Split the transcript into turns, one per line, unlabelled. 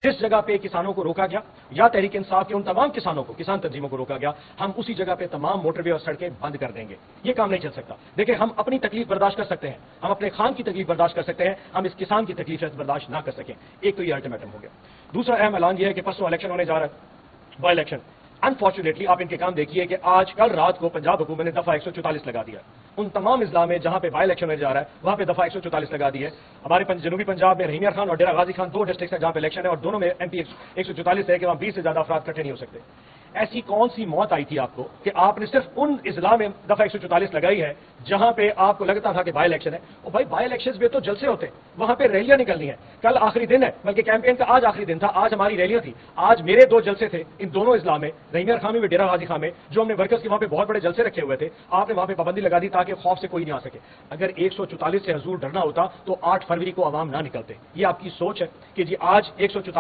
जिस जगह पे किसानों को रोका गया या तहरीक इंसाफ के उन तमाम किसानों को, किसान तंजीमों को रोका गया, हम उसी जगह पे तमाम मोटरवे और सड़कें बंद कर देंगे। ये काम नहीं चल सकता। देखिए, हम अपनी तकलीफ बर्दाश्त कर सकते हैं, हम अपने खान की तकलीफ बर्दाश्त कर सकते हैं, हम इस किसान की तकलीफ बर्दाश्त ना कर सकें। एक तो ये अल्टीमेटम हो गया। दूसरा अहम ऐलान यह है कि परसों इलेक्शन होने जा रहा है, बाई इलेक्शन। अनफॉर्चुनेटली आप इनके काम देखिए कि आज कल रात को पंजाब हुकूमत ने दफा 144 लगा दिया। उन तमाम इजला में जहां पे बाई इलेक्शन होने जा रहा है वहां पे दफा 144 लगा दी है। हमारे जनूबी पंजाब में रहीमिया खान और डेरा गाजी खान दो डिस्ट्रिक्ट है जहां पे इलेक्शन है और दोनों में एमपी 144 है कि वहां 20 से ज्यादा अफराद इकट्ठे नहीं हो सकते। ऐसी कौन सी मौत आई थी आपको कि आपने सिर्फ उन इजला में दफा 144 लगाई है जहां पे आपको लगता था कि बाई इलेक्शन है। और भाई बाई इलेक्शन में तो जलसे होते हैं, वहां पे रैलियां निकलनी है। कल आखिरी दिन है, बल्कि कैंपेन का आज आखिरी दिन था। आज हमारी रैलियां थी। आज मेरे 2 जलसे थे इन दोनों इजला में, रहीमिया खान में, डेरा गाजी खान में, जो हमने वर्कर्स के वहां पे बहुत बड़े जलसे रखे हुए थे। आपने वहां पे पाबंदी लगा दी ताकि खौफ से कोई नहीं आ सके। अगर 144 से हजूर डरना होता तो 8 फरवरी को आवाम ना निकलते। ये आपकी सोच है कि जी आज 144